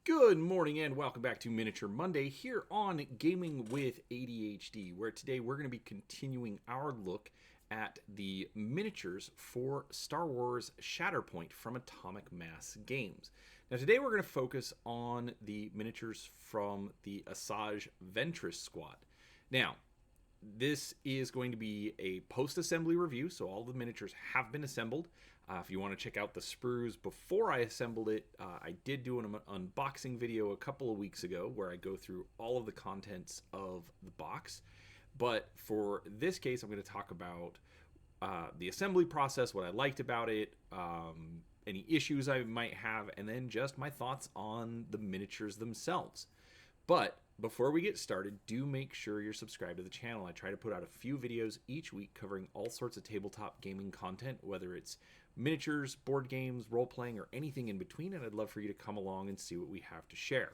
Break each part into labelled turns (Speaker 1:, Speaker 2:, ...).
Speaker 1: Good morning and welcome back to Miniature Monday here on Gaming with ADHD, where today we're going to be continuing our look at the miniatures for Star Wars Shatterpoint from Atomic Mass Games. Now today we're going to focus on the miniatures from the Asajj Ventress squad. Now, this is going to be a post-assembly review, so all the miniatures have been assembled. If you want to check out the sprues before I assembled it, I did do an unboxing video a couple of weeks ago where I go through all of the contents of the box. But for this case, I'm going to talk about the assembly process, what I liked about it, any issues I might have, and then just my thoughts on the miniatures themselves. But before we get started, do make sure you're subscribed to the channel. I try to put out a few videos each week covering all sorts of tabletop gaming content, whether it's miniatures, board games, role-playing, or anything in between, and I'd love for you to come along and see what we have to share.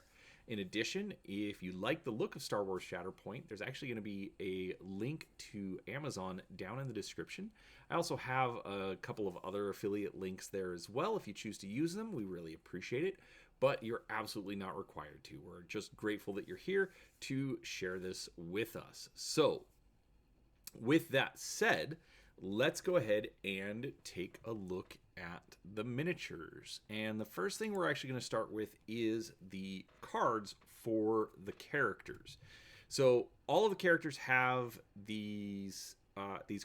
Speaker 1: In addition, if you like the look of Star Wars Shatterpoint, there's actually going to be a link to Amazon down in the description. I also have a couple of other affiliate links there as well. If you choose to use them, we really appreciate it, but you're absolutely not required to. We're just grateful that you're here to share this with us. So, with that said, let's go ahead and take a look at the miniatures. And the first thing we're actually going to start with is the cards for the characters. So all of the characters have these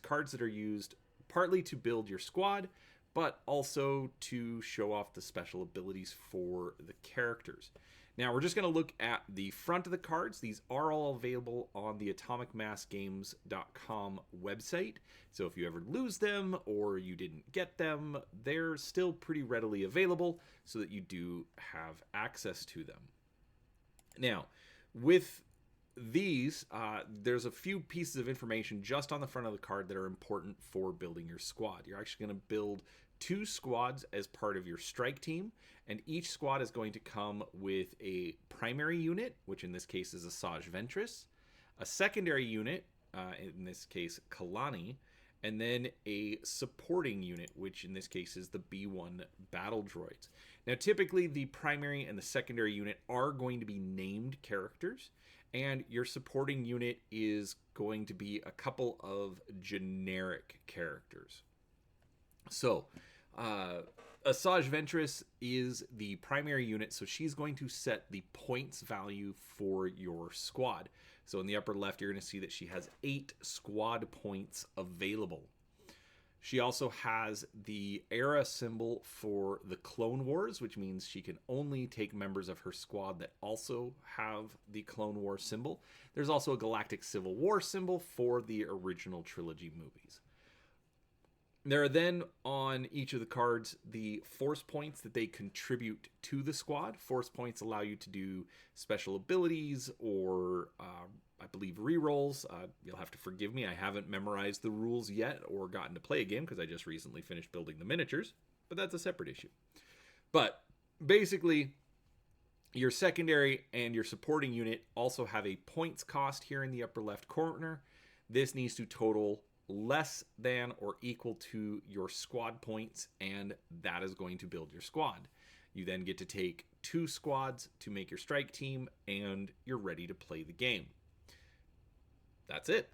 Speaker 1: cards that are used partly to build your squad, but also to show off the special abilities for the characters. Now, we're just going to look at the front of the cards. These are all available on the atomicmassgames.com website. So if you ever lose them or you didn't get them, they're still pretty readily available so that you do have access to them. Now, with these, there's a few pieces of information just on the front of the card that are important for building your squad. You're actually going to build 2 squads as part of your strike team, and each squad is going to come with a primary unit, which in this case is Asajj Ventress, a secondary unit, in this case Kalani, and then a supporting unit, which in this case is the B1 battle droids. Now typically the primary and the secondary unit are going to be named characters, and your supporting unit is going to be a couple of generic characters. So, Asajj Ventress is the primary unit, so she's going to set the points value for your squad. So in the upper left, you're going to see that she has 8 squad points available. She also has the era symbol for the Clone Wars, which means she can only take members of her squad that also have the Clone War symbol. There's also a Galactic Civil War symbol for the original trilogy movies. There are then on each of the cards the force points that they contribute to the squad. Force points allow you to do special abilities or I believe rerolls. You'll have to forgive me. I haven't memorized the rules yet or gotten to play a game because I just recently finished building the miniatures, but that's a separate issue. But basically, your secondary and your supporting unit also have a points cost here in the upper left corner. This needs to total less than or equal to your squad points, and that is going to build your squad. You then get to take 2 squads to make your strike team, and you're ready to play the game. That's it.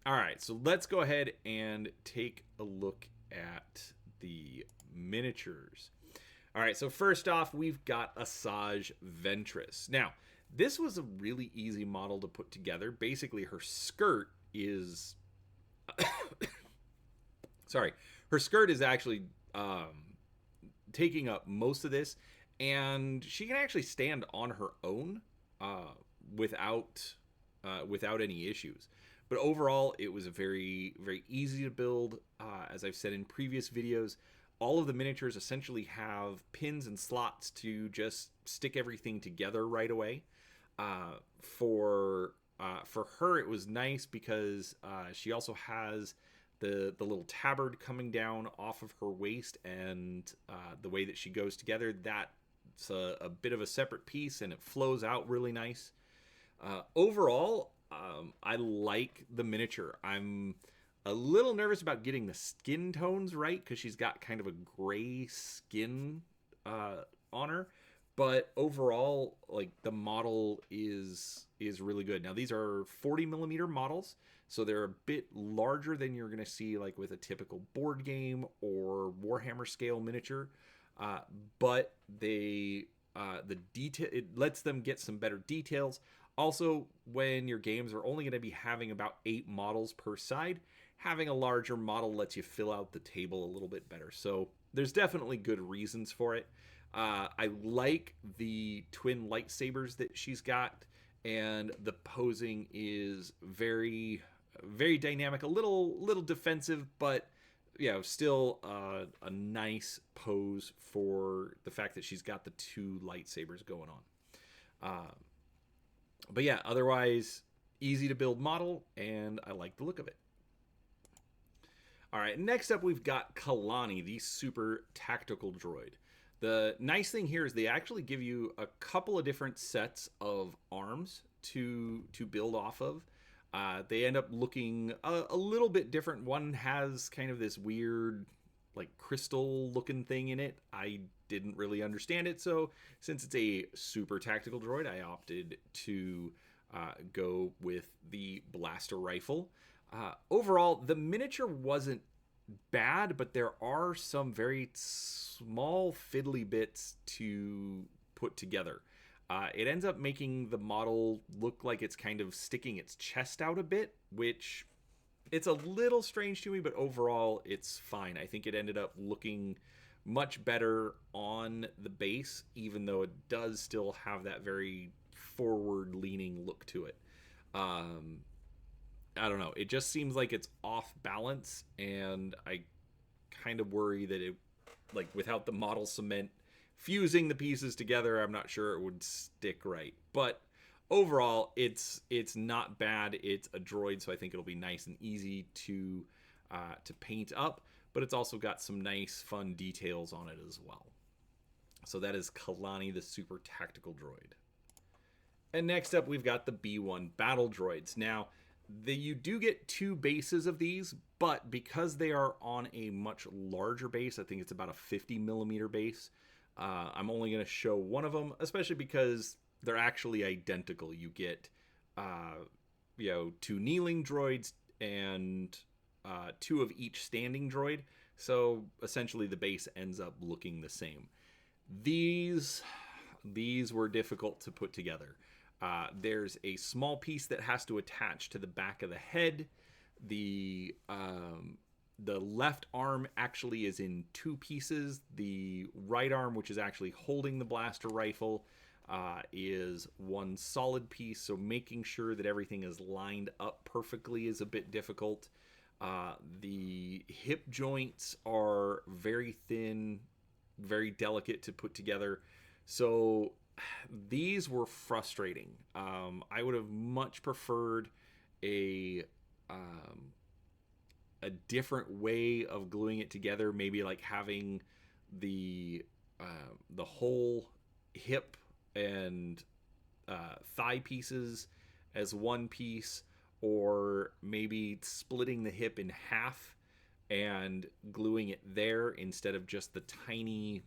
Speaker 1: All right, so let's go ahead and take a look at the miniatures. All right, so first off, we've got Asajj Ventress. Now, this was a really easy model to put together. Basically, her skirt is sorry, her skirt is actually taking up most of this, and she can actually stand on her own without any issues. But overall, it was a very, very easy to build. As I've said in previous videos, all of the miniatures essentially have pins and slots to just stick everything together right away. For her, it was nice because she also has the little tabard coming down off of her waist, and the way that she goes together, that's a bit of a separate piece, and it flows out really nice. Overall, I like the miniature. I'm a little nervous about getting the skin tones right because she's got kind of a gray skin on her. but overall, like, the model is really good. Now these are 40 millimeter models, so they're a bit larger than you're going to see like with a typical board game or Warhammer scale miniature, uh, but the detail, it lets them get some better details. Also, when your games are only going to be having about 8 models per side, having a larger model lets you fill out the table a little bit better. So there's definitely good reasons for it. I like the twin lightsabers that she's got, and the posing is very dynamic, a little defensive, but still a nice pose for the fact that she's got the 2 lightsabers going on. But yeah, otherwise easy to build model, and I like the look of it. All right, next up we've got Kalani, the super tactical droid. The nice thing here is they actually give you a couple of different sets of arms to build off of. They end up looking a little bit different. One has kind of this weird, like, crystal looking thing in it. I didn't really understand it, so since it's a super tactical droid, I opted to go with the blaster rifle. Overall, the miniature wasn't bad, but there are some very small fiddly bits to put together. It ends up making the model look like it's kind of sticking its chest out a bit, which it's a little strange to me, but overall it's fine. I think it ended up looking much better on the base, even though it does still have that very forward leaning look to it. I don't know. It just seems like it's off balance, and I kind of worry that it, like, without the model cement fusing the pieces together, I'm not sure it would stick right. But overall, it's not bad. It's a droid, so I think it'll be nice and easy to paint up. But it's also got some nice, fun details on it as well. So that is Kalani, the super tactical droid. And next up, we've got the B1 battle droids. Now, you do get 2 bases of these, but because they are on a much larger base, I think it's about a 50 millimeter base, I'm only going to show one of them, especially because they're actually identical. You get 2 kneeling droids and 2 of each standing droid, so essentially the base ends up looking the same. These were difficult to put together. There's a small piece that has to attach to the back of the head. The left arm actually is in 2 pieces. The right arm, which is actually holding the blaster rifle, is one solid piece. So making sure that everything is lined up perfectly is a bit difficult. The hip joints are very thin, very delicate to put together. So these were frustrating. I would have much preferred a different way of gluing it together. Maybe like having the whole hip and thigh pieces as one piece, or maybe splitting the hip in half and gluing it there instead of just the tiny,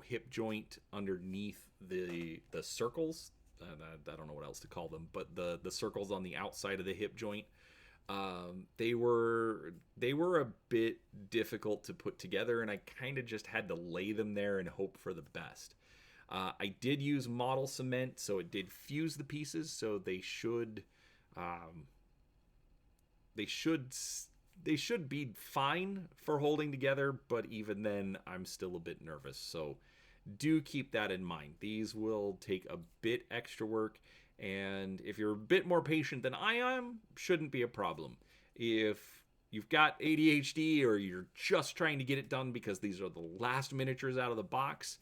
Speaker 1: hip joint underneath the circles. I don't know what else to call them, but the circles on the outside of the hip joint. They were a bit difficult to put together, and I kind of just had to lay them there and hope for the best. I did use model cement, so it did fuse the pieces, so they should be fine for holding together, but even then I'm still a bit nervous, so do keep that in mind. These will take a bit extra work, and if you're a bit more patient than I am, shouldn't be a problem. If you've got ADHD or you're just trying to get it done because these are the last miniatures out of the box,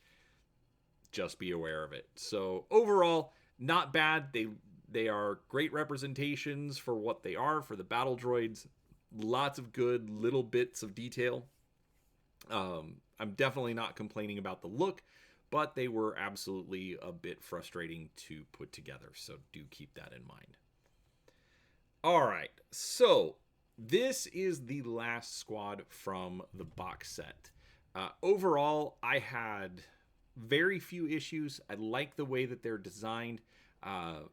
Speaker 1: just be aware of it. So overall, not bad. They are great representations for what they are, for the battle droids. Lots of good little bits of detail. I'm definitely not complaining about the look, but they were absolutely a bit frustrating to put together, so do keep that in mind. All right, so this is the last squad from the box set. Overall, I had very few issues. I like the way that they're designed.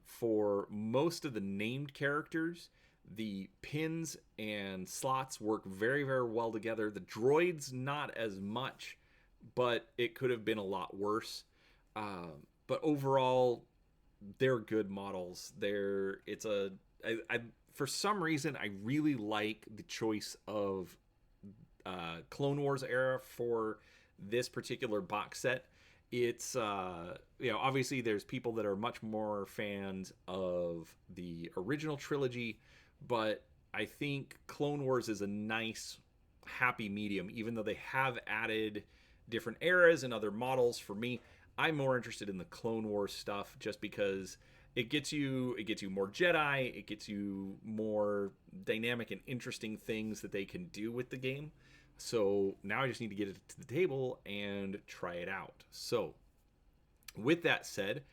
Speaker 1: For most of the named characters, the pins and slots work very, very well together. The droids, not as much, but it could have been a lot worse. But overall, they're good models. For some reason, I really like the choice of Clone Wars era for this particular box set. It's obviously there's people that are much more fans of the original trilogy, but I think Clone Wars is a nice happy medium. Even though they have added different eras and other models, for me, I'm more interested in the Clone Wars stuff just because it gets you more Jedi, it gets you more dynamic and interesting things that they can do with the game. So now I just need to get it to the table and try it out. So with that said,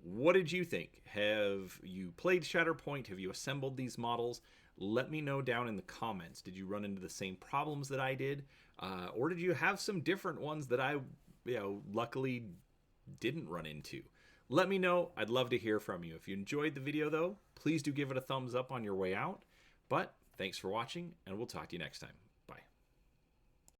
Speaker 1: what did you think? Have you played Shatterpoint? Have you assembled these models? Let me know down in the comments. Did you run into the same problems that I did? Or did you have some different ones that I, luckily didn't run into? Let me know. I'd love to hear from you. If you enjoyed the video, though, please do give it a thumbs up on your way out. But thanks for watching, and we'll talk to you next time.